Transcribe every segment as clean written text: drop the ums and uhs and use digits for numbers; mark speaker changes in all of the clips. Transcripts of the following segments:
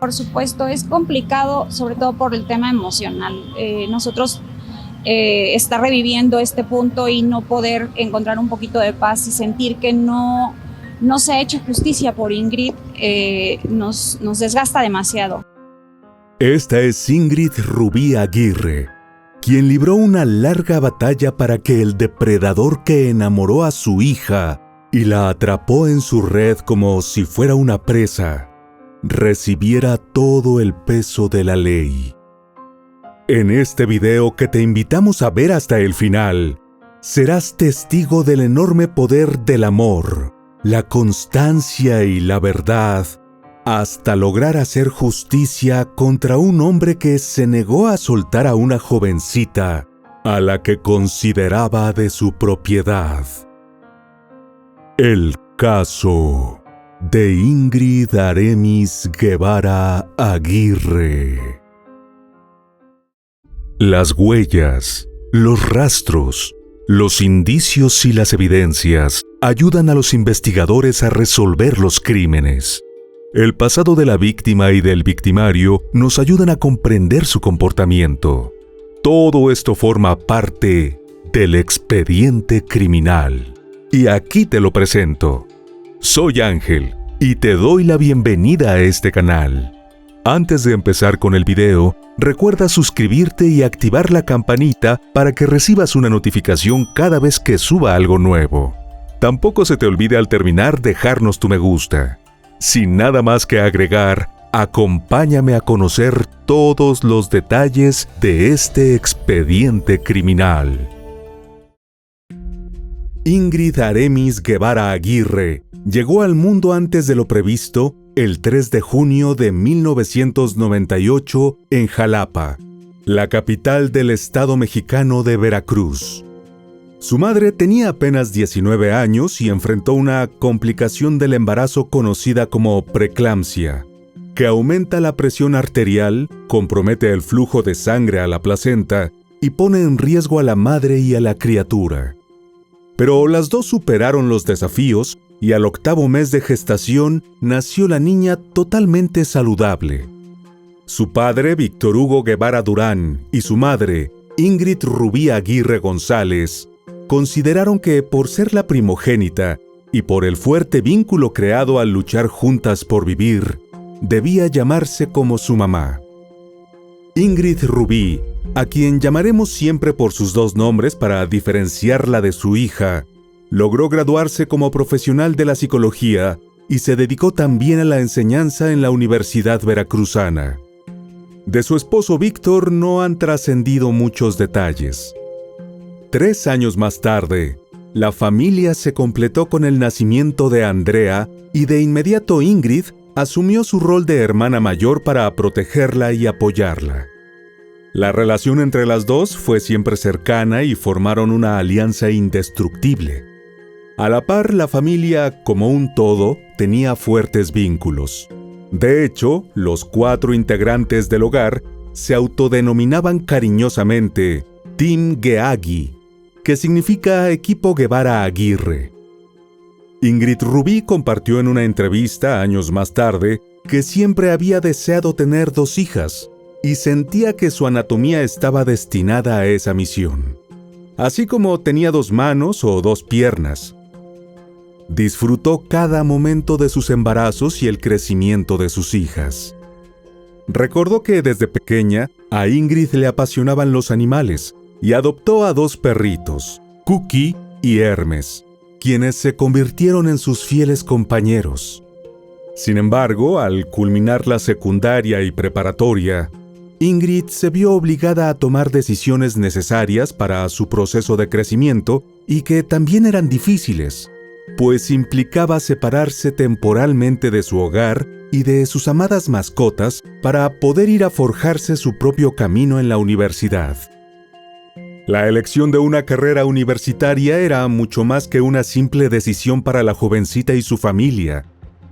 Speaker 1: Por supuesto, es complicado, sobre todo por el tema emocional. Nosotros estar reviviendo este punto y no poder encontrar un poquito de paz y sentir que no se ha hecho justicia por Ingrid, nos desgasta demasiado.
Speaker 2: Esta es Ingrid Rubí Aguirre, quien libró una larga batalla para que el depredador que enamoró a su hija y la atrapó en su red como si fuera una presa, recibiera todo el peso de la ley. En este video que te invitamos a ver hasta el final, serás testigo del enorme poder del amor, la constancia y la verdad, hasta lograr hacer justicia contra un hombre que se negó a soltar a una jovencita a la que consideraba de su propiedad. El caso de Ingrid Aremis Guevara Aguirre. Las huellas, los rastros, los indicios y las evidencias ayudan a los investigadores a resolver los crímenes. El pasado de la víctima y del victimario nos ayudan a comprender su comportamiento. Todo esto forma parte del expediente criminal. Y aquí te lo presento. Soy Ángel y te doy la bienvenida a este canal. Antes de empezar con el video, recuerda suscribirte y activar la campanita para que recibas una notificación cada vez que suba algo nuevo. Tampoco se te olvide al terminar dejarnos tu me gusta. Sin nada más que agregar, acompáñame a conocer todos los detalles de este expediente criminal. Ingrid Aremis Guevara Aguirre llegó al mundo antes de lo previsto el 3 de junio de 1998 en Jalapa, la capital del estado mexicano de Veracruz. Su madre tenía apenas 19 años y enfrentó una complicación del embarazo conocida como preeclampsia, que aumenta la presión arterial, compromete el flujo de sangre a la placenta y pone en riesgo a la madre y a la criatura. Pero las dos superaron los desafíos y al 8º mes de gestación nació la niña totalmente saludable. Su padre, Víctor Hugo Guevara Durán, y su madre, Ingrid Rubí Aguirre González, consideraron que por ser la primogénita y por el fuerte vínculo creado al luchar juntas por vivir, debía llamarse como su mamá. Ingrid Rubí, a quien llamaremos siempre por sus dos nombres para diferenciarla de su hija, logró graduarse como profesional de la psicología y se dedicó también a la enseñanza en la Universidad Veracruzana. De su esposo Víctor no han trascendido muchos detalles. 3 años más tarde, la familia se completó con el nacimiento de Andrea y de inmediato Ingrid asumió su rol de hermana mayor para protegerla y apoyarla. La relación entre las dos fue siempre cercana y formaron una alianza indestructible. A la par, la familia, como un todo, tenía fuertes vínculos. De hecho, los 4 integrantes del hogar se autodenominaban cariñosamente Team Geagui, que significa Equipo Guevara Aguirre. Ingrid Rubí compartió en una entrevista años más tarde que siempre había deseado tener 2 hijas y sentía que su anatomía estaba destinada a esa misión, así como tenía 2 manos o 2 piernas. Disfrutó cada momento de sus embarazos y el crecimiento de sus hijas. Recordó que desde pequeña a Ingrid le apasionaban los animales y adoptó a 2 perritos, Cookie y Hermes, quienes se convirtieron en sus fieles compañeros. Sin embargo, al culminar la secundaria y preparatoria, Ingrid se vio obligada a tomar decisiones necesarias para su proceso de crecimiento y que también eran difíciles, pues implicaba separarse temporalmente de su hogar y de sus amadas mascotas para poder ir a forjarse su propio camino en la universidad. La elección de una carrera universitaria era mucho más que una simple decisión para la jovencita y su familia.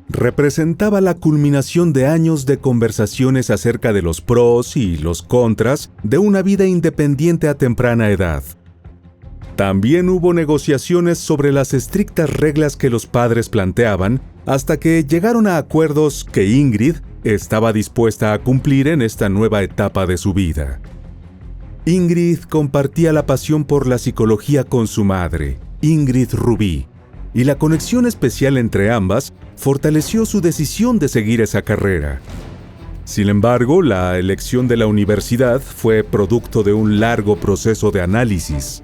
Speaker 2: Representaba la culminación de años de conversaciones acerca de los pros y los contras de una vida independiente a temprana edad. También hubo negociaciones sobre las estrictas reglas que los padres planteaban, hasta que llegaron a acuerdos que Ingrid estaba dispuesta a cumplir en esta nueva etapa de su vida. Ingrid compartía la pasión por la psicología con su madre, Ingrid Rubí, y la conexión especial entre ambas fortaleció su decisión de seguir esa carrera. Sin embargo, la elección de la universidad fue producto de un largo proceso de análisis.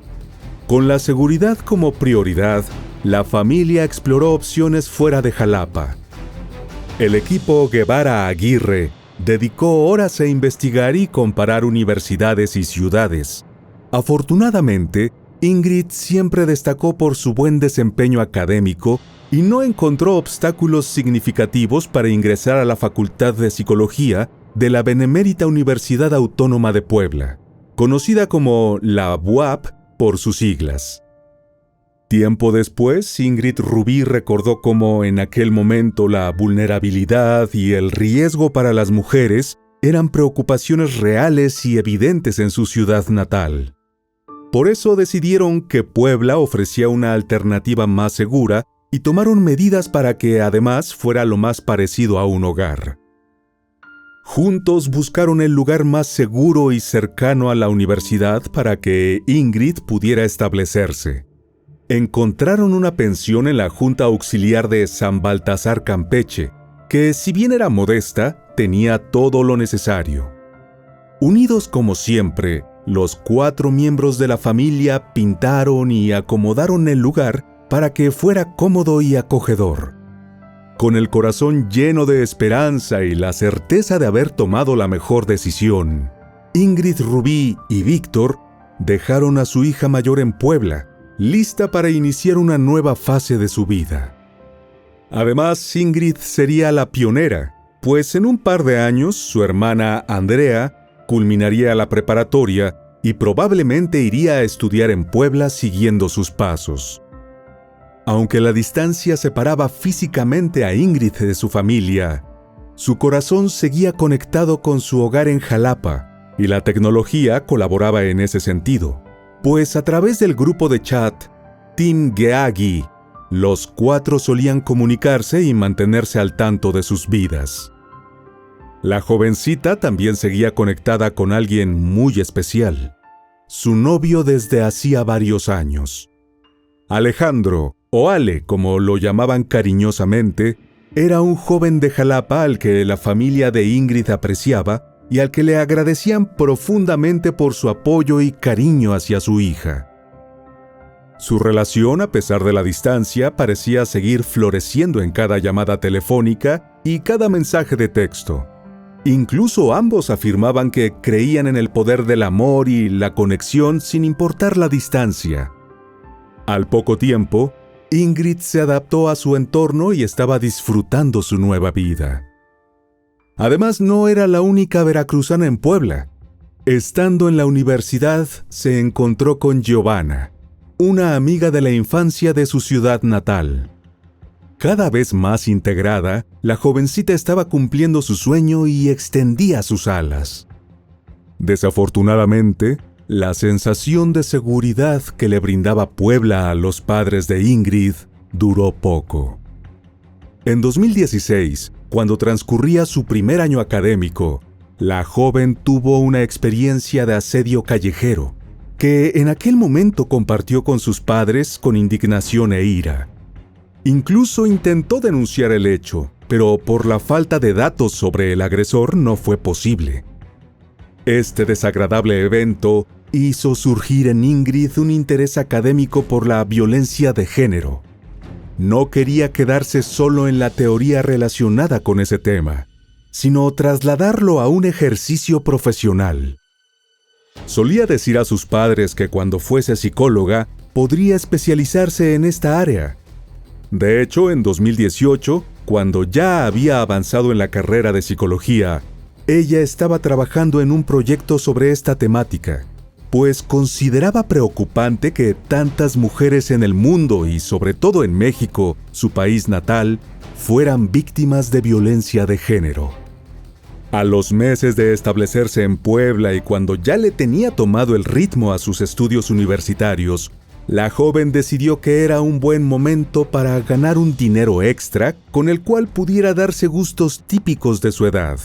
Speaker 2: Con la seguridad como prioridad, la familia exploró opciones fuera de Jalapa. El equipo Guevara Aguirre dedicó horas a investigar y comparar universidades y ciudades. Afortunadamente, Ingrid siempre destacó por su buen desempeño académico y no encontró obstáculos significativos para ingresar a la Facultad de Psicología de la Benemérita Universidad Autónoma de Puebla, conocida como la BUAP por sus siglas. Tiempo después, Ingrid Rubí recordó cómo en aquel momento la vulnerabilidad y el riesgo para las mujeres eran preocupaciones reales y evidentes en su ciudad natal. Por eso decidieron que Puebla ofrecía una alternativa más segura y tomaron medidas para que además fuera lo más parecido a un hogar. Juntos buscaron el lugar más seguro y cercano a la universidad para que Ingrid pudiera establecerse. Encontraron una pensión en la Junta Auxiliar de San Baltasar, Campeche, que si bien era modesta, tenía todo lo necesario. Unidos como siempre, los 4 miembros de la familia pintaron y acomodaron el lugar para que fuera cómodo y acogedor. Con el corazón lleno de esperanza y la certeza de haber tomado la mejor decisión, Ingrid Rubí y Víctor dejaron a su hija mayor en Puebla, lista para iniciar una nueva fase de su vida. Además, Ingrid sería la pionera, pues en un par de años su hermana Andrea culminaría la preparatoria y probablemente iría a estudiar en Puebla siguiendo sus pasos. Aunque la distancia separaba físicamente a Ingrid de su familia, su corazón seguía conectado con su hogar en Jalapa, y la tecnología colaboraba en ese sentido, pues a través del grupo de chat Team Geagi, los 4 solían comunicarse y mantenerse al tanto de sus vidas. La jovencita también seguía conectada con alguien muy especial, su novio desde hacía varios años. Alejandro, o Ale como lo llamaban cariñosamente, era un joven de Jalapa al que la familia de Ingrid apreciaba y al que le agradecían profundamente por su apoyo y cariño hacia su hija. Su relación, a pesar de la distancia, parecía seguir floreciendo en cada llamada telefónica y cada mensaje de texto. Incluso ambos afirmaban que creían en el poder del amor y la conexión sin importar la distancia. Al poco tiempo, Ingrid se adaptó a su entorno y estaba disfrutando su nueva vida. Además, no era la única veracruzana en Puebla. Estando en la universidad, se encontró con Giovanna, una amiga de la infancia de su ciudad natal. Cada vez más integrada, la jovencita estaba cumpliendo su sueño y extendía sus alas. Desafortunadamente, la sensación de seguridad que le brindaba Puebla a los padres de Ingrid duró poco. En 2016, cuando transcurría su primer año académico, la joven tuvo una experiencia de asedio callejero, que en aquel momento compartió con sus padres con indignación e ira. Incluso intentó denunciar el hecho, pero por la falta de datos sobre el agresor no fue posible. Este desagradable evento hizo surgir en Ingrid un interés académico por la violencia de género. No quería quedarse solo en la teoría relacionada con ese tema, sino trasladarlo a un ejercicio profesional. Solía decir a sus padres que cuando fuese psicóloga podría especializarse en esta área. De hecho, en 2018, cuando ya había avanzado en la carrera de psicología, ella estaba trabajando en un proyecto sobre esta temática, pues consideraba preocupante que tantas mujeres en el mundo y sobre todo en México, su país natal, fueran víctimas de violencia de género. A los meses de establecerse en Puebla y cuando ya le tenía tomado el ritmo a sus estudios universitarios, La joven decidió que era un buen momento para ganar un dinero extra con el cual pudiera darse gustos típicos de su edad.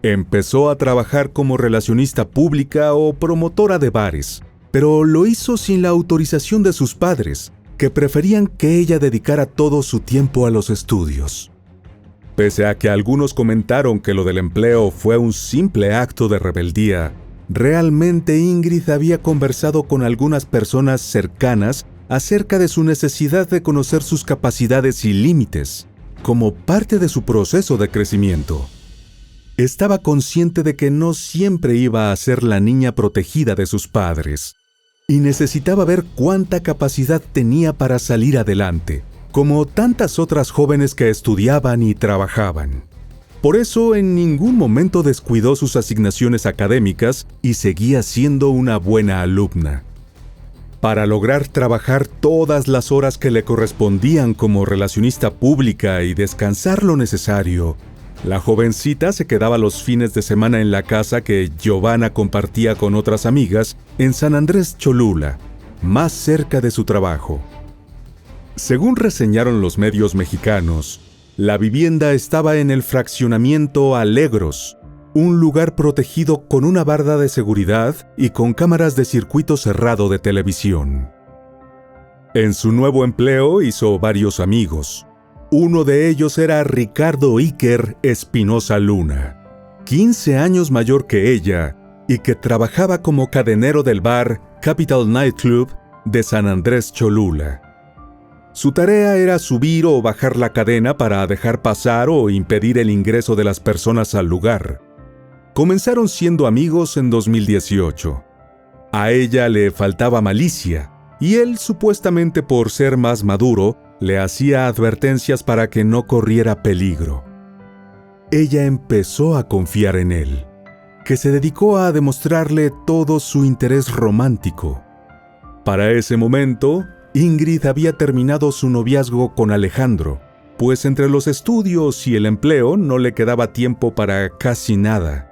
Speaker 2: Empezó a trabajar como relacionista pública o promotora de bares, pero lo hizo sin la autorización de sus padres, que preferían que ella dedicara todo su tiempo a los estudios. Pese a que algunos comentaron que lo del empleo fue un simple acto de rebeldía, realmente Ingrid había conversado con algunas personas cercanas acerca de su necesidad de conocer sus capacidades y límites, como parte de su proceso de crecimiento. Estaba consciente de que no siempre iba a ser la niña protegida de sus padres, y necesitaba ver cuánta capacidad tenía para salir adelante, como tantas otras jóvenes que estudiaban y trabajaban. Por eso en ningún momento descuidó sus asignaciones académicas y seguía siendo una buena alumna. Para lograr trabajar todas las horas que le correspondían como relacionista pública y descansar lo necesario, la jovencita se quedaba los fines de semana en la casa que Giovanna compartía con otras amigas en San Andrés Cholula, más cerca de su trabajo. Según reseñaron los medios mexicanos, la vivienda estaba en el fraccionamiento Alegros, un lugar protegido con una barda de seguridad y con cámaras de circuito cerrado de televisión. En su nuevo empleo hizo varios amigos. Uno de ellos era Ricardo Iker Espinosa Luna, 15 años mayor que ella y que trabajaba como cadenero del bar Capital Nightclub de San Andrés Cholula. Su tarea era subir o bajar la cadena para dejar pasar o impedir el ingreso de las personas al lugar. Comenzaron siendo amigos en 2018. A ella le faltaba malicia, y él, supuestamente por ser más maduro, le hacía advertencias para que no corriera peligro. Ella empezó a confiar en él, que se dedicó a demostrarle todo su interés romántico. Para ese momento, Ingrid había terminado su noviazgo con Alejandro, pues entre los estudios y el empleo no le quedaba tiempo para casi nada.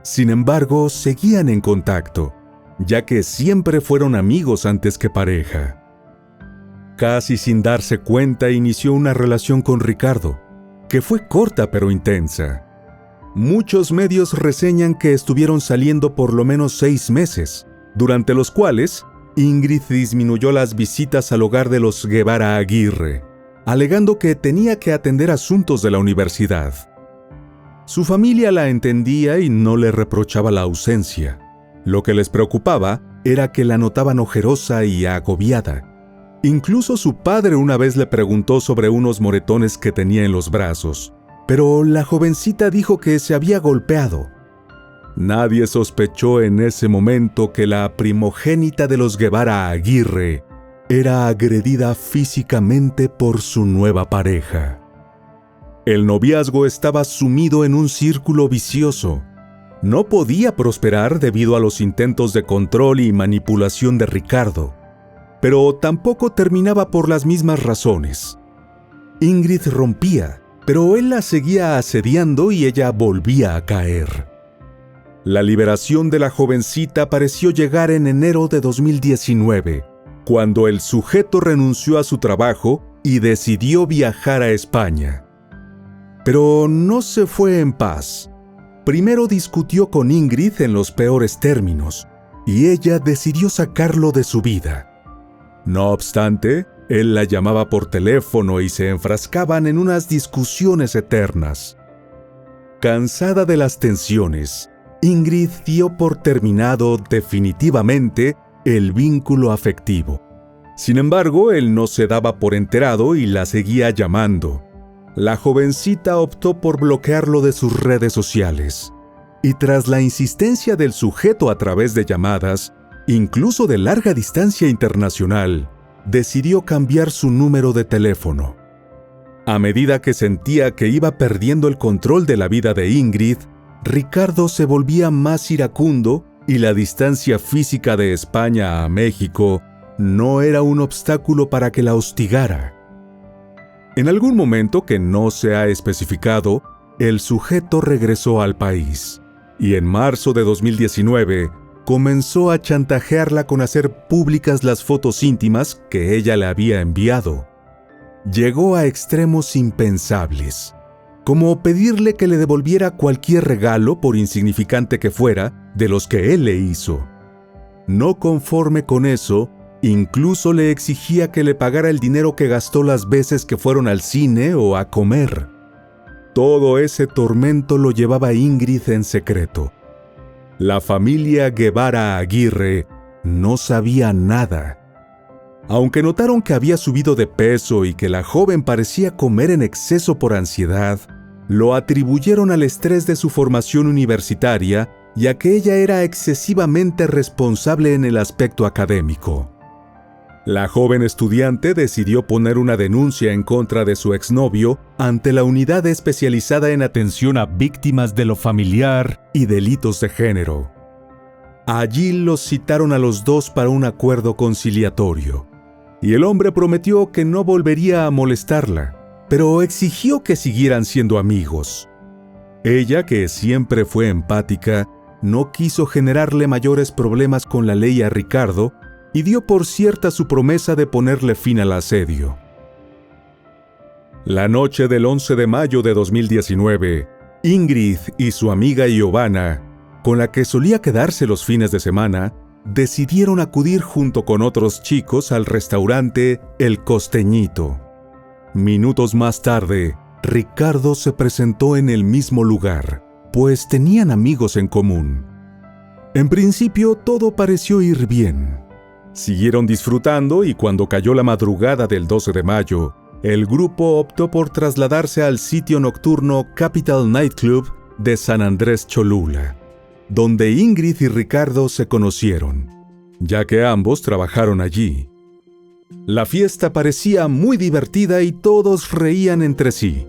Speaker 2: Sin embargo, seguían en contacto, ya que siempre fueron amigos antes que pareja. Casi sin darse cuenta, inició una relación con Ricardo, que fue corta pero intensa. Muchos medios reseñan que estuvieron saliendo por lo menos 6 meses, durante los cuales Ingrid disminuyó las visitas al hogar de los Guevara Aguirre, alegando que tenía que atender asuntos de la universidad. Su familia la entendía y no le reprochaba la ausencia. Lo que les preocupaba era que la notaban ojerosa y agobiada. Incluso su padre una vez le preguntó sobre unos moretones que tenía en los brazos, pero la jovencita dijo que se había golpeado. Nadie sospechó en ese momento que la primogénita de los Guevara Aguirre era agredida físicamente por su nueva pareja. El noviazgo estaba sumido en un círculo vicioso. No podía prosperar debido a los intentos de control y manipulación de Ricardo, pero tampoco terminaba por las mismas razones. Ingrid rompía, pero él la seguía asediando y ella volvía a caer. La liberación de la jovencita pareció llegar en enero de 2019, cuando el sujeto renunció a su trabajo y decidió viajar a España. Pero no se fue en paz. Primero discutió con Ingrid en los peores términos, y ella decidió sacarlo de su vida. No obstante, él la llamaba por teléfono y se enfrascaban en unas discusiones eternas. Cansada de las tensiones, Ingrid dio por terminado definitivamente el vínculo afectivo. Sin embargo, él no se daba por enterado y la seguía llamando. La jovencita optó por bloquearlo de sus redes sociales. Y tras la insistencia del sujeto a través de llamadas, incluso de larga distancia internacional, decidió cambiar su número de teléfono. A medida que sentía que iba perdiendo el control de la vida de Ingrid, Ricardo se volvía más iracundo y la distancia física de España a México no era un obstáculo para que la hostigara. En algún momento que no se ha especificado, el sujeto regresó al país y en marzo de 2019 comenzó a chantajearla con hacer públicas las fotos íntimas que ella le había enviado. Llegó a extremos impensables, como pedirle que le devolviera cualquier regalo, por insignificante que fuera, de los que él le hizo. No conforme con eso, incluso le exigía que le pagara el dinero que gastó las veces que fueron al cine o a comer. Todo ese tormento lo llevaba Ingrid en secreto. La familia Guevara Aguirre no sabía nada. Aunque notaron que había subido de peso y que la joven parecía comer en exceso por ansiedad, lo atribuyeron al estrés de su formación universitaria y a que ella era excesivamente responsable en el aspecto académico. La joven estudiante decidió poner una denuncia en contra de su exnovio ante la unidad especializada en atención a víctimas de lo familiar y delitos de género. Allí los citaron a los dos para un acuerdo conciliatorio, y el hombre prometió que no volvería a molestarla, pero exigió que siguieran siendo amigos. Ella, que siempre fue empática, no quiso generarle mayores problemas con la ley a Ricardo y dio por cierta su promesa de ponerle fin al asedio. La noche del 11 de mayo de 2019, Ingrid y su amiga Giovanna, con la que solía quedarse los fines de semana, decidieron acudir junto con otros chicos al restaurante El Costeñito. Minutos más tarde, Ricardo se presentó en el mismo lugar, pues tenían amigos en común. En principio todo pareció ir bien. Siguieron disfrutando y cuando cayó la madrugada del 12 de mayo, el grupo optó por trasladarse al sitio nocturno Capital Nightclub de San Andrés Cholula, donde Ingrid y Ricardo se conocieron, ya que ambos trabajaron allí. La fiesta parecía muy divertida y todos reían entre sí.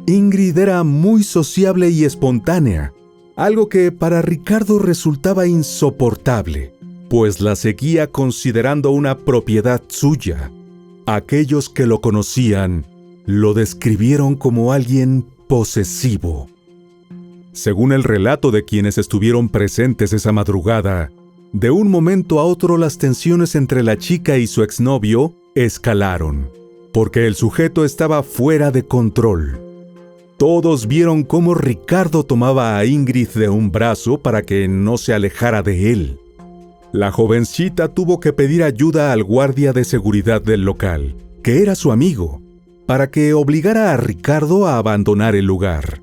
Speaker 2: Ingrid era muy sociable y espontánea, algo que para Ricardo resultaba insoportable, pues la seguía considerando una propiedad suya. Aquellos que lo conocían lo describieron como alguien posesivo. Según el relato de quienes estuvieron presentes esa madrugada, de un momento a otro las tensiones entre la chica y su exnovio escalaron, porque el sujeto estaba fuera de control. Todos vieron cómo Ricardo tomaba a Ingrid de un brazo para que no se alejara de él. La jovencita tuvo que pedir ayuda al guardia de seguridad del local, que era su amigo, para que obligara a Ricardo a abandonar el lugar.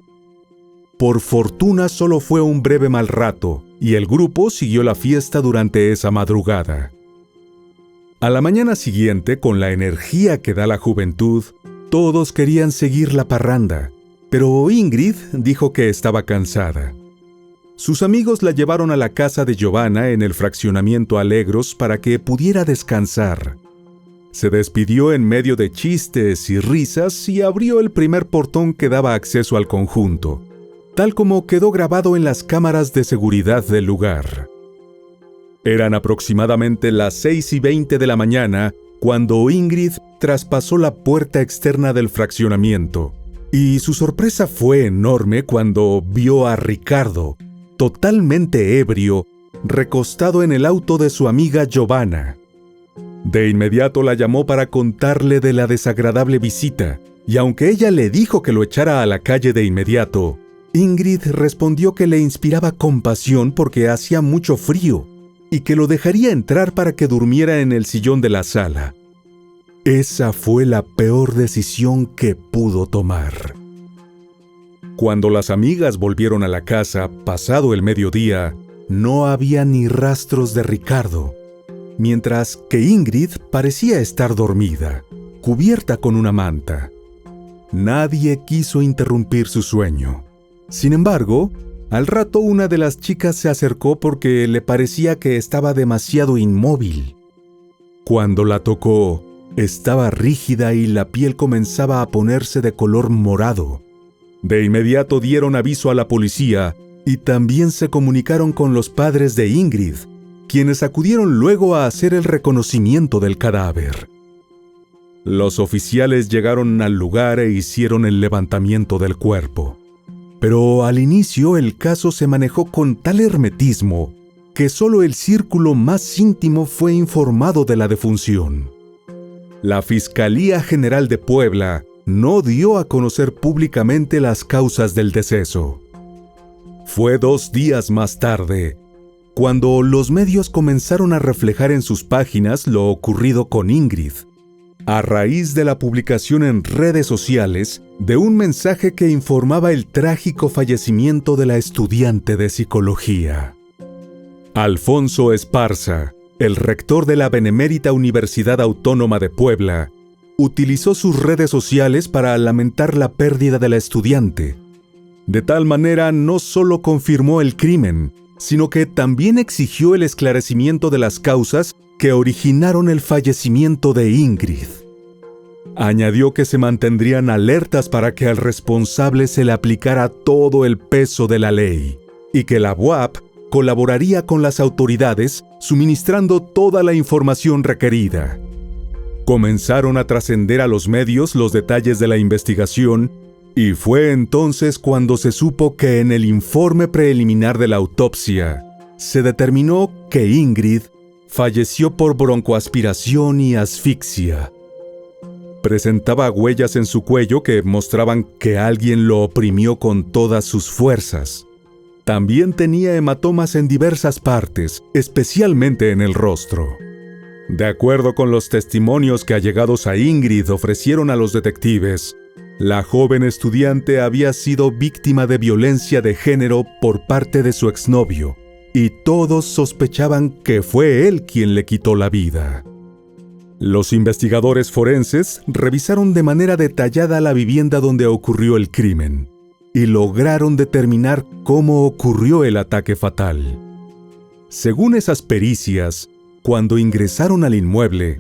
Speaker 2: Por fortuna solo fue un breve mal rato, y el grupo siguió la fiesta durante esa madrugada. A la mañana siguiente, con la energía que da la juventud, todos querían seguir la parranda, pero Ingrid dijo que estaba cansada. Sus amigos la llevaron a la casa de Giovanna en el fraccionamiento Alegros para que pudiera descansar. Se despidió en medio de chistes y risas y abrió el primer portón que daba acceso al conjunto, tal como quedó grabado en las cámaras de seguridad del lugar. Eran aproximadamente las 6:20 de la mañana cuando Ingrid traspasó la puerta externa del fraccionamiento, y su sorpresa fue enorme cuando vio a Ricardo, totalmente ebrio, recostado en el auto de su amiga Giovanna. De inmediato la llamó para contarle de la desagradable visita, y aunque ella le dijo que lo echara a la calle de inmediato, Ingrid respondió que le inspiraba compasión porque hacía mucho frío, y que lo dejaría entrar para que durmiera en el sillón de la sala. Esa fue la peor decisión que pudo tomar. Cuando las amigas volvieron a la casa, pasado el mediodía, no había ni rastros de Ricardo, mientras que Ingrid parecía estar dormida, cubierta con una manta. Nadie quiso interrumpir su sueño. Sin embargo, al rato una de las chicas se acercó porque le parecía que estaba demasiado inmóvil. Cuando la tocó, estaba rígida y la piel comenzaba a ponerse de color morado. De inmediato dieron aviso a la policía y también se comunicaron con los padres de Ingrid, quienes acudieron luego a hacer el reconocimiento del cadáver. Los oficiales llegaron al lugar e hicieron el levantamiento del cuerpo. Pero al inicio el caso se manejó con tal hermetismo que solo el círculo más íntimo fue informado de la defunción. La Fiscalía General de Puebla no dio a conocer públicamente las causas del deceso. Fue 2 días más tarde, cuando los medios comenzaron a reflejar en sus páginas lo ocurrido con Ingrid, a raíz de la publicación en redes sociales de un mensaje que informaba el trágico fallecimiento de la estudiante de psicología. Alfonso Esparza, el rector de la Benemérita Universidad Autónoma de Puebla, utilizó sus redes sociales para lamentar la pérdida de la estudiante. De tal manera, no solo confirmó el crimen, sino que también exigió el esclarecimiento de las causas que originaron el fallecimiento de Ingrid. Añadió que se mantendrían alertas para que al responsable se le aplicara todo el peso de la ley y que la UAP colaboraría con las autoridades suministrando toda la información requerida. Comenzaron a trascender a los medios los detalles de la investigación y fue entonces cuando se supo que en el informe preliminar de la autopsia se determinó que Ingrid falleció por broncoaspiración y asfixia. Presentaba huellas en su cuello que mostraban que alguien lo oprimió con todas sus fuerzas. También tenía hematomas en diversas partes, especialmente en el rostro. De acuerdo con los testimonios que allegados a Ingrid ofrecieron a los detectives, la joven estudiante había sido víctima de violencia de género por parte de su exnovio, y todos sospechaban que fue él quien le quitó la vida. Los investigadores forenses revisaron de manera detallada la vivienda donde ocurrió el crimen, y lograron determinar cómo ocurrió el ataque fatal. Según esas pericias, cuando ingresaron al inmueble,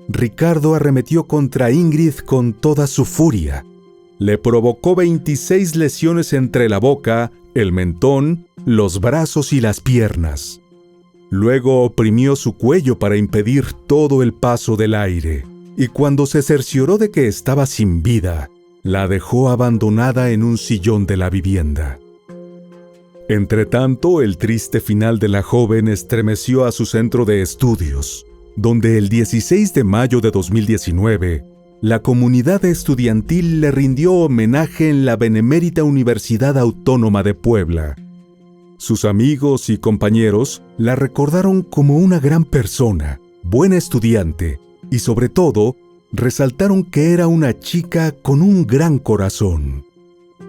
Speaker 2: Ricardo arremetió contra Ingrid con toda su furia. Le provocó 26 lesiones entre la boca, el mentón, los brazos y las piernas. Luego oprimió su cuello para impedir todo el paso del aire, y cuando se cercioró de que estaba sin vida, la dejó abandonada en un sillón de la vivienda. Entretanto, el triste final de la joven estremeció a su centro de estudios, donde el 16 de mayo de 2019, la comunidad estudiantil le rindió homenaje en la Benemérita Universidad Autónoma de Puebla. Sus amigos y compañeros la recordaron como una gran persona, buena estudiante y, sobre todo, resaltaron que era una chica con un gran corazón.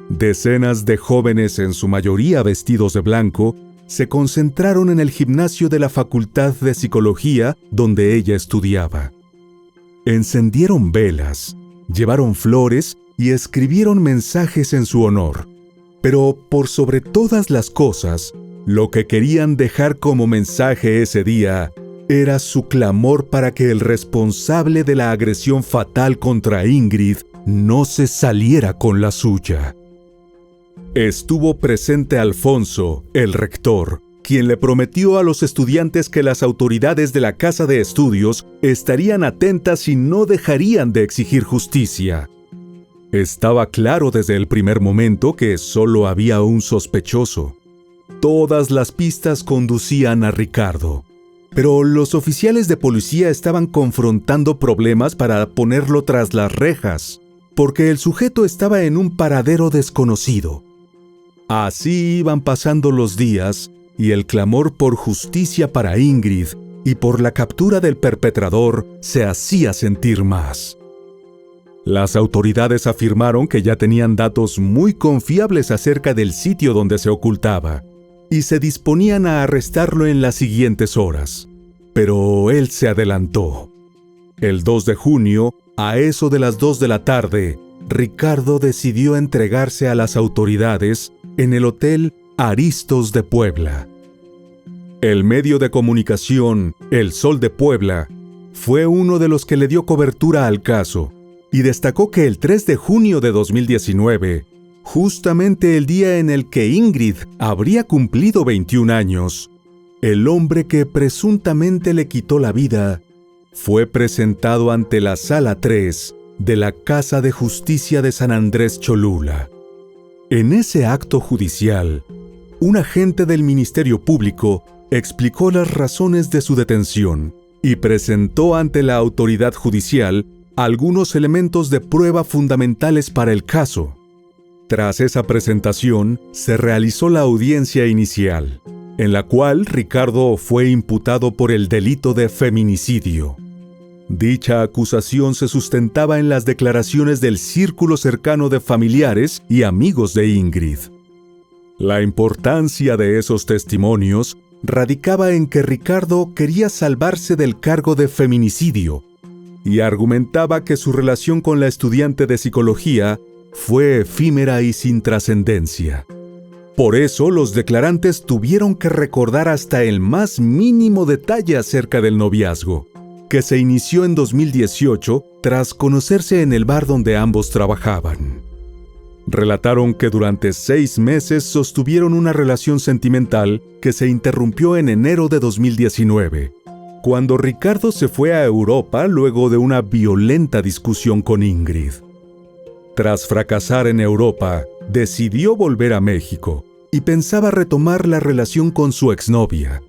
Speaker 2: Decenas de jóvenes, en su mayoría vestidos de blanco, se concentraron en el gimnasio de la Facultad de Psicología donde ella estudiaba. Encendieron velas, llevaron flores y escribieron mensajes en su honor. Pero por sobre todas las cosas, lo que querían dejar como mensaje ese día era su clamor para que el responsable de la agresión fatal contra Ingrid no se saliera con la suya. Estuvo presente Alfonso, el rector, quien le prometió a los estudiantes que las autoridades de la casa de estudios estarían atentas y no dejarían de exigir justicia. Estaba claro desde el primer momento que solo había un sospechoso. Todas las pistas conducían a Ricardo, pero los oficiales de policía estaban confrontando problemas para ponerlo tras las rejas, porque el sujeto estaba en un paradero desconocido. Así iban pasando los días y el clamor por justicia para Ingrid y por la captura del perpetrador se hacía sentir más. Las autoridades afirmaron que ya tenían datos muy confiables acerca del sitio donde se ocultaba y se disponían a arrestarlo en las siguientes horas. Pero él se adelantó. El 2 de junio, a eso de las 2 de la tarde, Ricardo decidió entregarse a las autoridades en el Hotel Aristos de Puebla. El medio de comunicación, El Sol de Puebla, fue uno de los que le dio cobertura al caso y destacó que el 3 de junio de 2019, justamente el día en el que Ingrid habría cumplido 21 años, el hombre que presuntamente le quitó la vida fue presentado ante la Sala 3 de la Casa de Justicia de San Andrés Cholula. En ese acto judicial, un agente del Ministerio Público explicó las razones de su detención y presentó ante la autoridad judicial algunos elementos de prueba fundamentales para el caso. Tras esa presentación, se realizó la audiencia inicial, en la cual Ricardo fue imputado por el delito de feminicidio. Dicha acusación se sustentaba en las declaraciones del círculo cercano de familiares y amigos de Ingrid. La importancia de esos testimonios radicaba en que Ricardo quería salvarse del cargo de feminicidio y argumentaba que su relación con la estudiante de psicología fue efímera y sin trascendencia. Por eso, los declarantes tuvieron que recordar hasta el más mínimo detalle acerca del noviazgo, que se inició en 2018 tras conocerse en el bar donde ambos trabajaban. Relataron que durante 6 meses sostuvieron una relación sentimental que se interrumpió en enero de 2019, cuando Ricardo se fue a Europa luego de una violenta discusión con Ingrid. Tras fracasar en Europa, decidió volver a México y pensaba retomar la relación con su exnovia.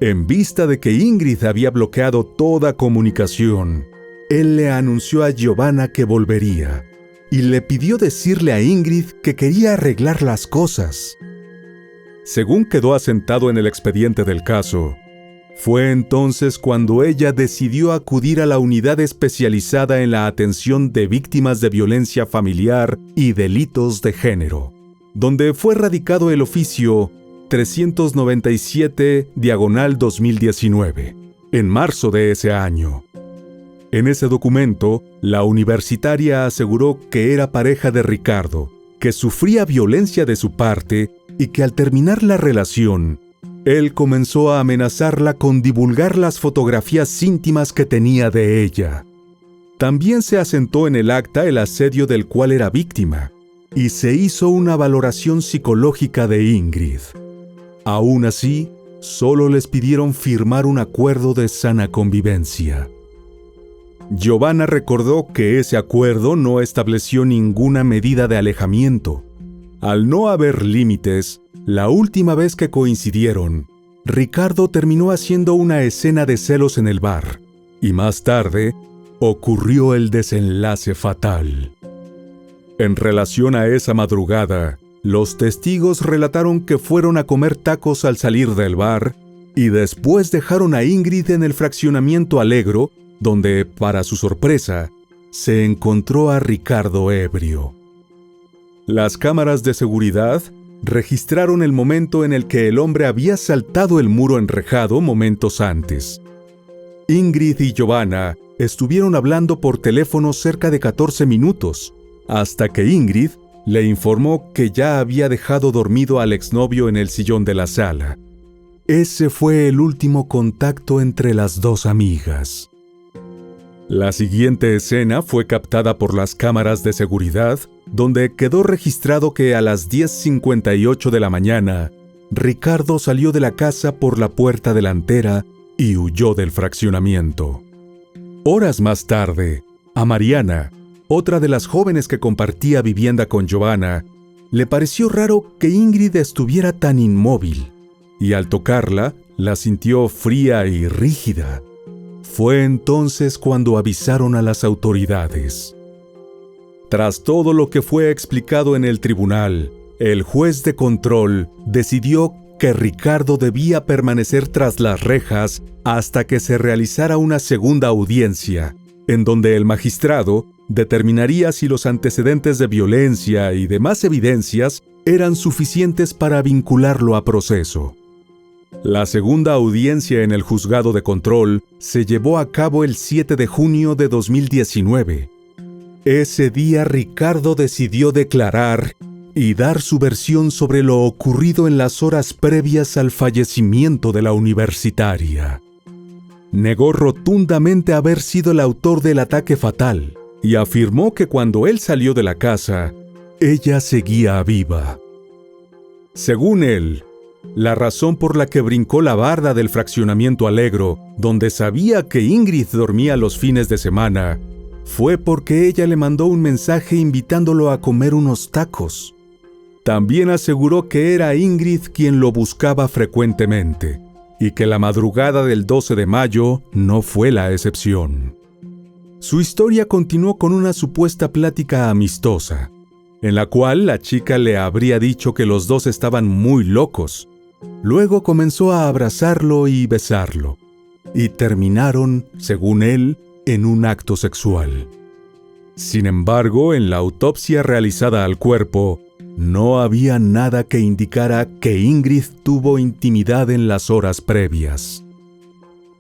Speaker 2: En vista de que Ingrid había bloqueado toda comunicación, él le anunció a Giovanna que volvería y le pidió decirle a Ingrid que quería arreglar las cosas. Según quedó asentado en el expediente del caso, fue entonces cuando ella decidió acudir a la unidad especializada en la atención de víctimas de violencia familiar y delitos de género, donde fue radicado el oficio 397/2019, en marzo de ese año. En ese documento, la universitaria aseguró que era pareja de Ricardo, que sufría violencia de su parte y que al terminar la relación, él comenzó a amenazarla con divulgar las fotografías íntimas que tenía de ella. También se asentó en el acta el asedio del cual era víctima, y se hizo una valoración psicológica de Ingrid. Aún así, solo les pidieron firmar un acuerdo de sana convivencia. Giovanna recordó que ese acuerdo no estableció ninguna medida de alejamiento. Al no haber límites, la última vez que coincidieron, Ricardo terminó haciendo una escena de celos en el bar, y más tarde ocurrió el desenlace fatal. En relación a esa madrugada, los testigos relataron que fueron a comer tacos al salir del bar y después dejaron a Ingrid en el fraccionamiento Alegro, donde, para su sorpresa, se encontró a Ricardo ebrio. Las cámaras de seguridad registraron el momento en el que el hombre había saltado el muro enrejado momentos antes. Ingrid y Giovanna estuvieron hablando por teléfono cerca de 14 minutos, hasta que Ingrid le informó que ya había dejado dormido al exnovio en el sillón de la sala. Ese fue el último contacto entre las dos amigas. La siguiente escena fue captada por las cámaras de seguridad, donde quedó registrado que a las 10:58 de la mañana, Ricardo salió de la casa por la puerta delantera y huyó del fraccionamiento. Horas más tarde, a Mariana, otra de las jóvenes que compartía vivienda con Giovanna, le pareció raro que Ingrid estuviera tan inmóvil, y al tocarla, la sintió fría y rígida. Fue entonces cuando avisaron a las autoridades. Tras todo lo que fue explicado en el tribunal, el juez de control decidió que Ricardo debía permanecer tras las rejas hasta que se realizara una segunda audiencia, en donde el magistrado determinaría si los antecedentes de violencia y demás evidencias eran suficientes para vincularlo a proceso. La segunda audiencia en el juzgado de control se llevó a cabo el 7 de junio de 2019. Ese día Ricardo decidió declarar y dar su versión sobre lo ocurrido en las horas previas al fallecimiento de la universitaria. Negó rotundamente haber sido el autor del ataque fatal y afirmó que cuando él salió de la casa, ella seguía viva. Según él, la razón por la que brincó la barda del fraccionamiento Alegro, donde sabía que Ingrid dormía los fines de semana, fue porque ella le mandó un mensaje invitándolo a comer unos tacos. También aseguró que era Ingrid quien lo buscaba frecuentemente, y que la madrugada del 12 de mayo no fue la excepción. Su historia continuó con una supuesta plática amistosa, en la cual la chica le habría dicho que los dos estaban muy locos. Luego comenzó a abrazarlo y besarlo, y terminaron, según él, en un acto sexual. Sin embargo, en la autopsia realizada al cuerpo, no había nada que indicara que Ingrid tuvo intimidad en las horas previas.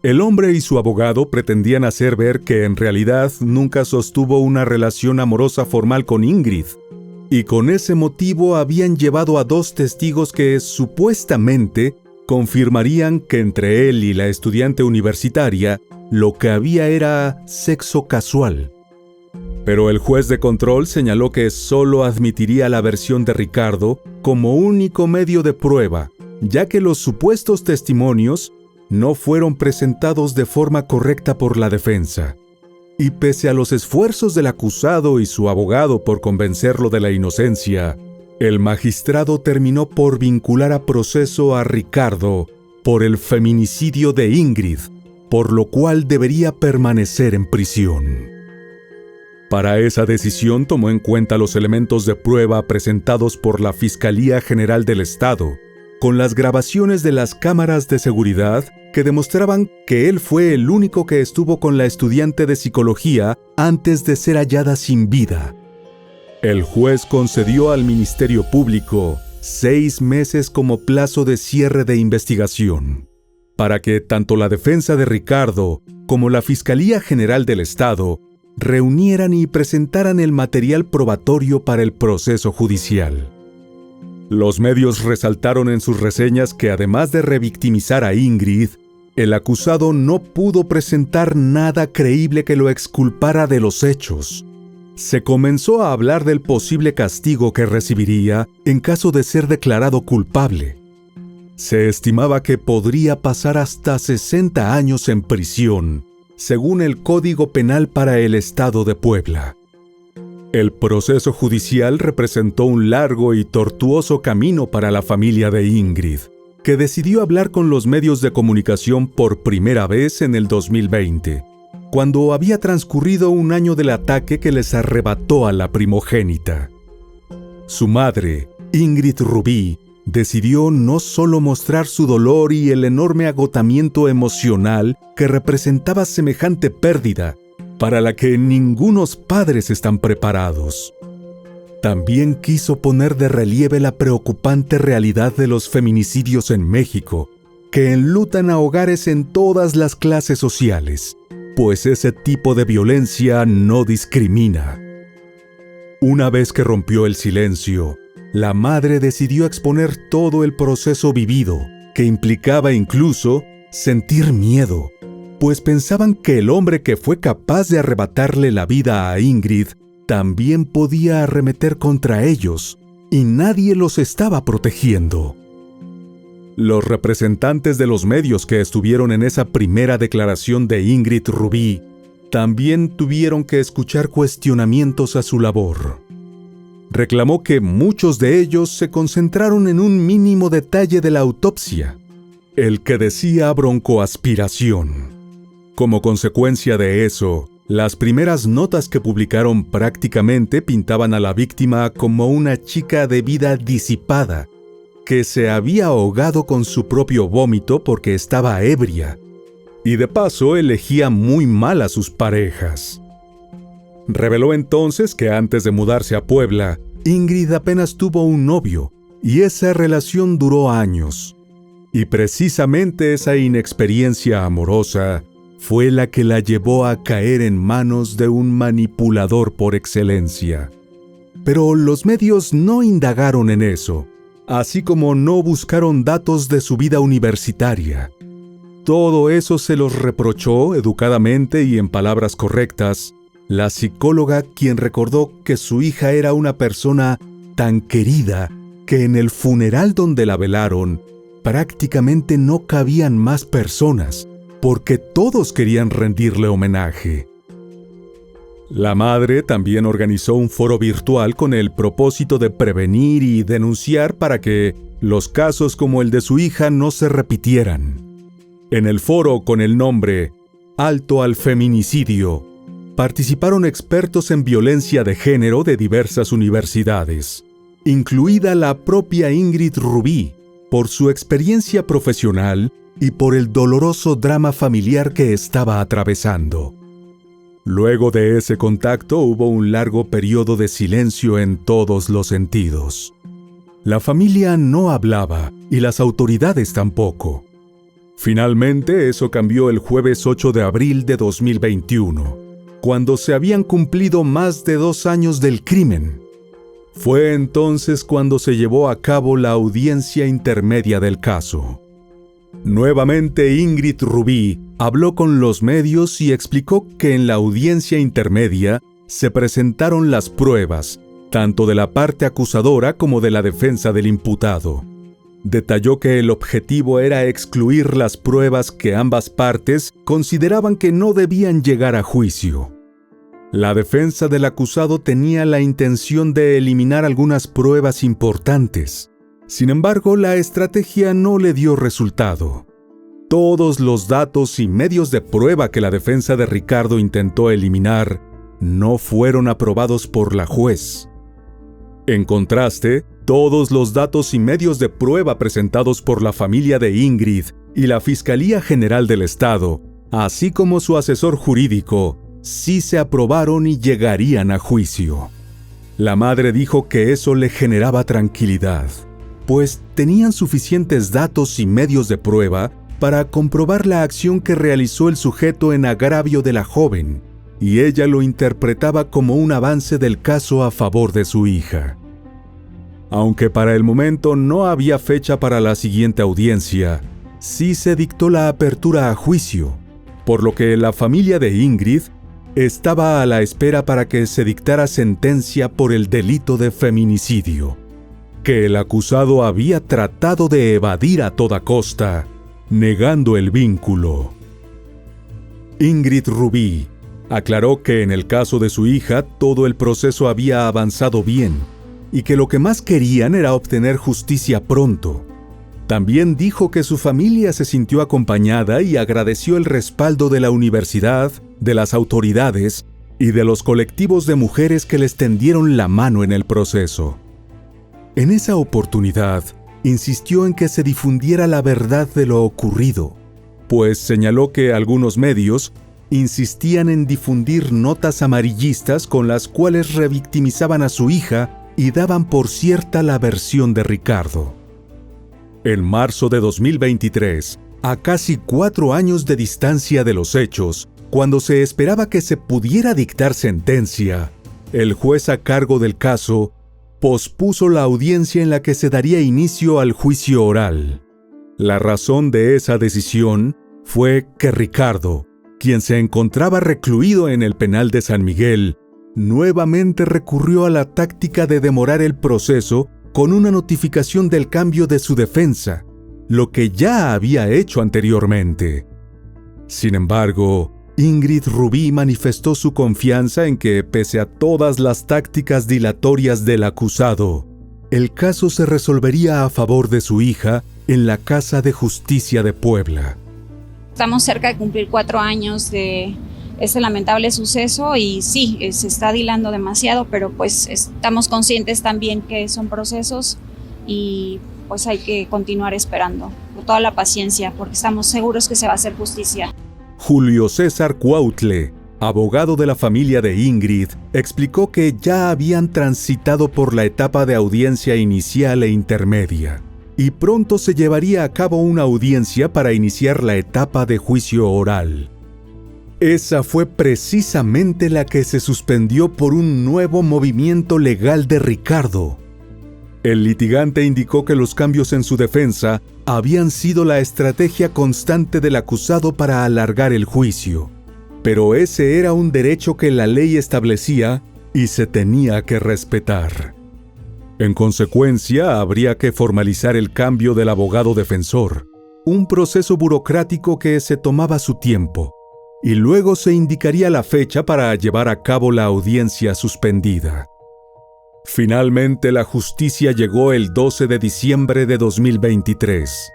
Speaker 2: El hombre y su abogado pretendían hacer ver que en realidad nunca sostuvo una relación amorosa formal con Ingrid, y con ese motivo habían llevado a 2 testigos que supuestamente confirmarían que entre él y la estudiante universitaria lo que había era sexo casual. Pero el juez de control señaló que solo admitiría la versión de Ricardo como único medio de prueba, ya que los supuestos testimonios no fueron presentados de forma correcta por la defensa. Y pese a los esfuerzos del acusado y su abogado por convencerlo de la inocencia, el magistrado terminó por vincular a proceso a Ricardo por el feminicidio de Ingrid, por lo cual debería permanecer en prisión. Para esa decisión tomó en cuenta los elementos de prueba presentados por la Fiscalía General del Estado, con las grabaciones de las cámaras de seguridad que demostraban que él fue el único que estuvo con la estudiante de psicología antes de ser hallada sin vida. El juez concedió al Ministerio Público 6 meses como plazo de cierre de investigación, para que tanto la defensa de Ricardo como la Fiscalía General del Estado reunieran y presentaran el material probatorio para el proceso judicial. Los medios resaltaron en sus reseñas que además de revictimizar a Ingrid, el acusado no pudo presentar nada creíble que lo exculpara de los hechos. Se comenzó a hablar del posible castigo que recibiría en caso de ser declarado culpable. Se estimaba que podría pasar hasta 60 años en prisión, según el Código Penal para el Estado de Puebla. El proceso judicial representó un largo y tortuoso camino para la familia de Ingrid, que decidió hablar con los medios de comunicación por primera vez en el 2020, cuando había transcurrido un año del ataque que les arrebató a la primogénita. Su madre, Ingrid Rubí, decidió no solo mostrar su dolor y el enorme agotamiento emocional que representaba semejante pérdida, para la que ningunos padres están preparados. También quiso poner de relieve la preocupante realidad de los feminicidios en México, que enlutan a hogares en todas las clases sociales, pues ese tipo de violencia no discrimina. Una vez que rompió el silencio, la madre decidió exponer todo el proceso vivido, que implicaba incluso sentir miedo, pues pensaban que el hombre que fue capaz de arrebatarle la vida a Ingrid también podía arremeter contra ellos, y nadie los estaba protegiendo. Los representantes de los medios que estuvieron en esa primera declaración de Ingrid Rubí también tuvieron que escuchar cuestionamientos a su labor. Reclamó que muchos de ellos se concentraron en un mínimo detalle de la autopsia, el que decía broncoaspiración. Como consecuencia de eso, las primeras notas que publicaron prácticamente pintaban a la víctima como una chica de vida disipada, que se había ahogado con su propio vómito porque estaba ebria, y de paso elegía muy mal a sus parejas. Reveló entonces que antes de mudarse a Puebla, Ingrid apenas tuvo un novio, y esa relación duró años. Y precisamente esa inexperiencia amorosa fue la que la llevó a caer en manos de un manipulador por excelencia. Pero los medios no indagaron en eso, así como no buscaron datos de su vida universitaria. Todo eso se los reprochó educadamente y en palabras correctas la psicóloga, quien recordó que su hija era una persona tan querida que en el funeral donde la velaron prácticamente no cabían más personas, porque todos querían rendirle homenaje. La madre también organizó un foro virtual con el propósito de prevenir y denunciar para que los casos como el de su hija no se repitieran. En el foro con el nombre Alto al Feminicidio, participaron expertos en violencia de género de diversas universidades, incluida la propia Ingrid Rubí, por su experiencia profesional y por el doloroso drama familiar que estaba atravesando. Luego de ese contacto hubo un largo periodo de silencio en todos los sentidos. La familia no hablaba y las autoridades tampoco. Finalmente, eso cambió el jueves 8 de abril de 2021, cuando se habían cumplido más de 2 años del crimen. Fue entonces cuando se llevó a cabo la audiencia intermedia del caso. Nuevamente Ingrid Rubí habló con los medios y explicó que en la audiencia intermedia se presentaron las pruebas, tanto de la parte acusadora como de la defensa del imputado. Detalló que el objetivo era excluir las pruebas que ambas partes consideraban que no debían llegar a juicio. La defensa del acusado tenía la intención de eliminar algunas pruebas importantes. Sin embargo, la estrategia no le dio resultado. Todos los datos y medios de prueba que la defensa de Ricardo intentó eliminar no fueron aprobados por la juez. En contraste, todos los datos y medios de prueba presentados por la familia de Ingrid y la Fiscalía General del Estado, así como su asesor jurídico, sí se aprobaron y llegarían a juicio. La madre dijo que eso le generaba tranquilidad, pues tenían suficientes datos y medios de prueba para comprobar la acción que realizó el sujeto en agravio de la joven, y ella lo interpretaba como un avance del caso a favor de su hija. Aunque para el momento no había fecha para la siguiente audiencia, sí se dictó la apertura a juicio, por lo que la familia de Ingrid estaba a la espera para que se dictara sentencia por el delito de feminicidio, que el acusado había tratado de evadir a toda costa, negando el vínculo. Ingrid Rubí aclaró que en el caso de su hija todo el proceso había avanzado bien y que lo que más querían era obtener justicia pronto. También dijo que su familia se sintió acompañada y agradeció el respaldo de la universidad, de las autoridades y de los colectivos de mujeres que les tendieron la mano en el proceso. En esa oportunidad, insistió en que se difundiera la verdad de lo ocurrido, pues señaló que algunos medios insistían en difundir notas amarillistas con las cuales revictimizaban a su hija y daban por cierta la versión de Ricardo. En marzo de 2023, a casi 4 años de distancia de los hechos, cuando se esperaba que se pudiera dictar sentencia, el juez a cargo del caso pospuso la audiencia en la que se daría inicio al juicio oral. La razón de esa decisión fue que Ricardo, quien se encontraba recluido en el penal de San Miguel, nuevamente recurrió a la táctica de demorar el proceso con una notificación del cambio de su defensa, lo que ya había hecho anteriormente. Sin embargo, Ingrid Rubí manifestó su confianza en que, pese a todas las tácticas dilatorias del acusado, el caso se resolvería a favor de su hija en la Casa de Justicia de Puebla.
Speaker 1: Estamos cerca de cumplir 4 años de ese lamentable suceso y sí, se está dilando demasiado, pero pues estamos conscientes también que son procesos y pues hay que continuar esperando con toda la paciencia porque estamos seguros que se va a hacer justicia.
Speaker 2: Julio César Cuautle, abogado de la familia de Ingrid, explicó que ya habían transitado por la etapa de audiencia inicial e intermedia, y pronto se llevaría a cabo una audiencia para iniciar la etapa de juicio oral. Esa fue precisamente la que se suspendió por un nuevo movimiento legal de Ricardo. El litigante indicó que los cambios en su defensa habían sido la estrategia constante del acusado para alargar el juicio, pero ese era un derecho que la ley establecía y se tenía que respetar. En consecuencia, habría que formalizar el cambio del abogado defensor, un proceso burocrático que se tomaba su tiempo, y luego se indicaría la fecha para llevar a cabo la audiencia suspendida. Finalmente, la justicia llegó el 12 de diciembre de 2023.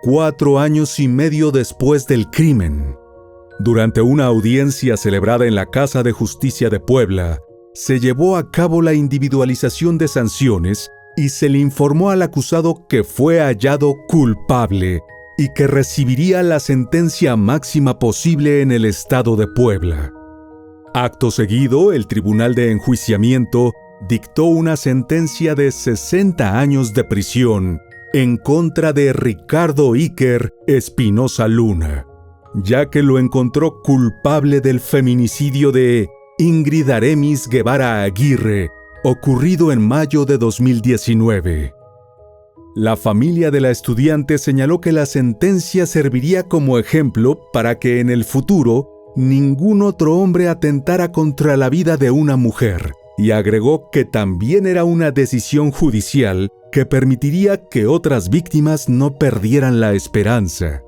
Speaker 2: 4 años y medio después del crimen. Durante una audiencia celebrada en la Casa de Justicia de Puebla, se llevó a cabo la individualización de sanciones y se le informó al acusado que fue hallado culpable y que recibiría la sentencia máxima posible en el estado de Puebla. Acto seguido, el Tribunal de Enjuiciamiento dictó una sentencia de 60 años de prisión en contra de Ricardo Iker Espinosa Luna, ya que lo encontró culpable del feminicidio de Ingrid Aremis Guevara Aguirre, ocurrido en mayo de 2019. La familia de la estudiante señaló que la sentencia serviría como ejemplo para que en el futuro ningún otro hombre atentara contra la vida de una mujer, y agregó que también era una decisión judicial que permitiría que otras víctimas no perdieran la esperanza.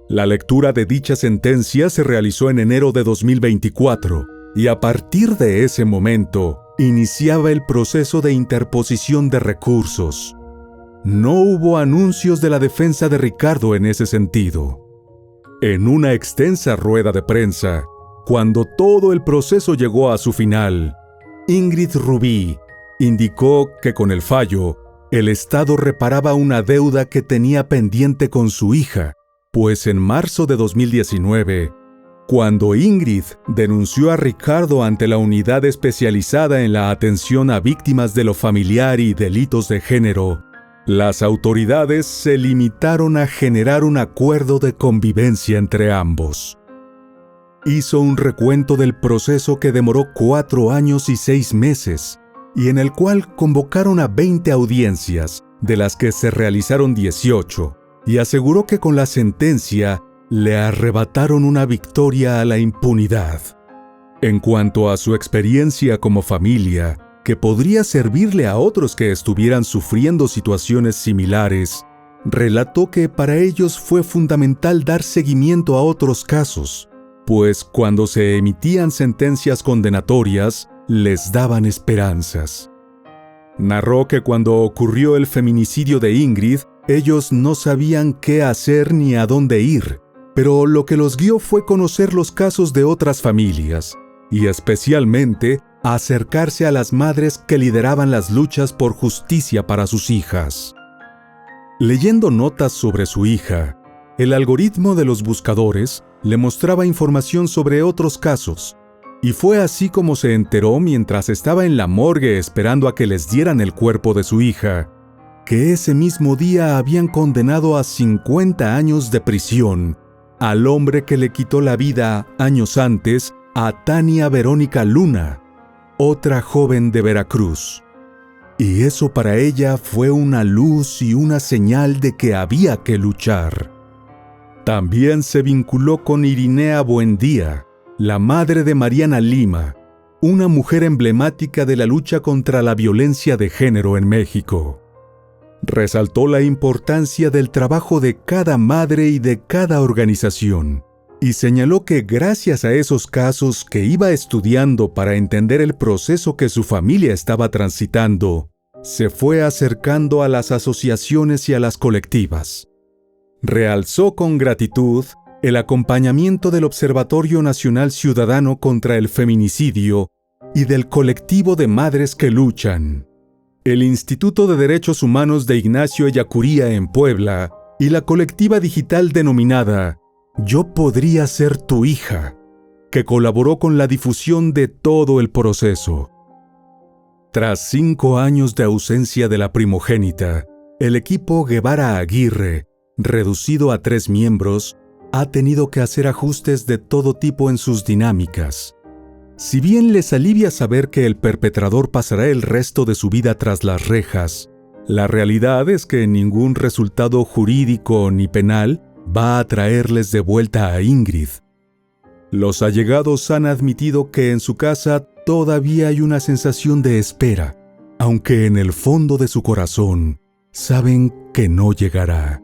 Speaker 2: La lectura de dicha sentencia se realizó en enero de 2024, y a partir de ese momento iniciaba el proceso de interposición de recursos. No hubo anuncios de la defensa de Ricardo en ese sentido. En una extensa rueda de prensa, cuando todo el proceso llegó a su final, Ingrid Rubí indicó que con el fallo, el Estado reparaba una deuda que tenía pendiente con su hija, pues en marzo de 2019, cuando Ingrid denunció a Ricardo ante la unidad especializada en la atención a víctimas de lo familiar y delitos de género, las autoridades se limitaron a generar un acuerdo de convivencia entre ambos. Hizo un recuento del proceso que demoró 4 años y 6 meses, y en el cual convocaron a 20 audiencias, de las que se realizaron 18, y aseguró que con la sentencia le arrebataron una victoria a la impunidad. En cuanto a su experiencia como familia, que podría servirle a otros que estuvieran sufriendo situaciones similares, relató que para ellos fue fundamental dar seguimiento a otros casos, pues cuando se emitían sentencias condenatorias, les daban esperanzas. Narró que cuando ocurrió el feminicidio de Ingrid, ellos no sabían qué hacer ni a dónde ir, pero lo que los guió fue conocer los casos de otras familias, y especialmente acercarse a las madres que lideraban las luchas por justicia para sus hijas. Leyendo notas sobre su hija, el algoritmo de los buscadores le mostraba información sobre otros casos, y fue así como se enteró mientras estaba en la morgue esperando a que les dieran el cuerpo de su hija, que ese mismo día habían condenado a 50 años de prisión al hombre que le quitó la vida años antes a Tania Verónica Luna, otra joven de Veracruz. Y eso para ella fue una luz y una señal de que había que luchar. También se vinculó con Irinea Buendía, la madre de Mariana Lima, una mujer emblemática de la lucha contra la violencia de género en México. Resaltó la importancia del trabajo de cada madre y de cada organización, y señaló que gracias a esos casos que iba estudiando para entender el proceso que su familia estaba transitando, se fue acercando a las asociaciones y a las colectivas. Realzó con gratitud el acompañamiento del Observatorio Nacional Ciudadano contra el Feminicidio y del Colectivo de Madres que Luchan, el Instituto de Derechos Humanos de Ignacio Ellacuría en Puebla y la colectiva digital denominada Yo Podría Ser Tu Hija, que colaboró con la difusión de todo el proceso. Tras 5 años de ausencia de la primogénita, el equipo Guevara Aguirre, reducido a 3 miembros, ha tenido que hacer ajustes de todo tipo en sus dinámicas. Si bien les alivia saber que el perpetrador pasará el resto de su vida tras las rejas, la realidad es que ningún resultado jurídico ni penal va a traerles de vuelta a Ingrid. Los allegados han admitido que en su casa todavía hay una sensación de espera, aunque en el fondo de su corazón saben que no llegará.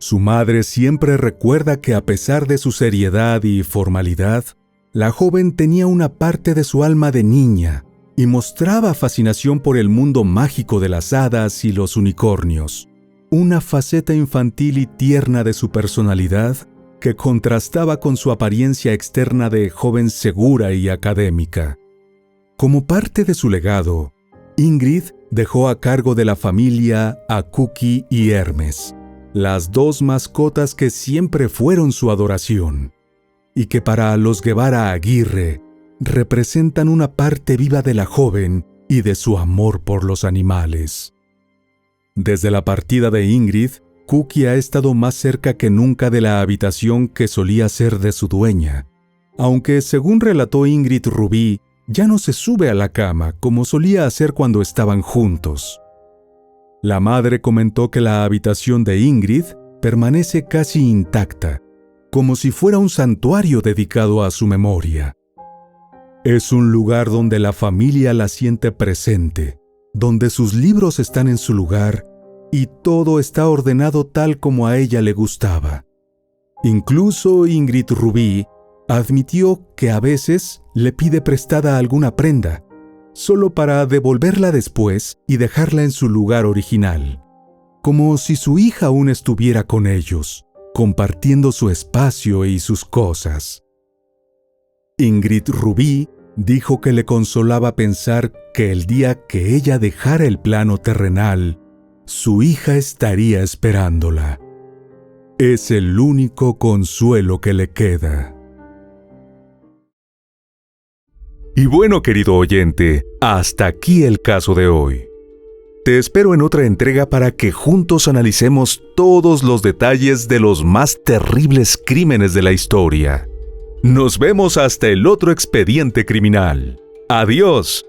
Speaker 2: Su madre siempre recuerda que a pesar de su seriedad y formalidad, la joven tenía una parte de su alma de niña y mostraba fascinación por el mundo mágico de las hadas y los unicornios. una faceta infantil y tierna de su personalidad que contrastaba con su apariencia externa de joven segura y académica. Como parte de su legado, Ingrid dejó a cargo de la familia a Cookie y Hermes, las dos mascotas que siempre fueron su adoración, y que para los Guevara Aguirre representan una parte viva de la joven y de su amor por los animales. Desde la partida de Ingrid, Cookie ha estado más cerca que nunca de la habitación que solía ser de su dueña, aunque según relató Ingrid Rubí, ya no se sube a la cama como solía hacer cuando estaban juntos. La madre comentó que la habitación de Ingrid permanece casi intacta, como si fuera un santuario dedicado a su memoria. Es un lugar donde la familia la siente presente, donde sus libros están en su lugar y todo está ordenado tal como a ella le gustaba. Incluso Ingrid Rubí admitió que a veces le pide prestada alguna prenda, solo para devolverla después y dejarla en su lugar original, como si su hija aún estuviera con ellos, compartiendo su espacio y sus cosas. Ingrid Rubí dijo que le consolaba pensar que el día que ella dejara el plano terrenal, su hija estaría esperándola. Es el único consuelo que le queda. Y bueno, querido oyente, hasta aquí el caso de hoy. Te espero en otra entrega para que juntos analicemos todos los detalles de los más terribles crímenes de la historia. Nos vemos hasta el otro expediente criminal. ¡Adiós!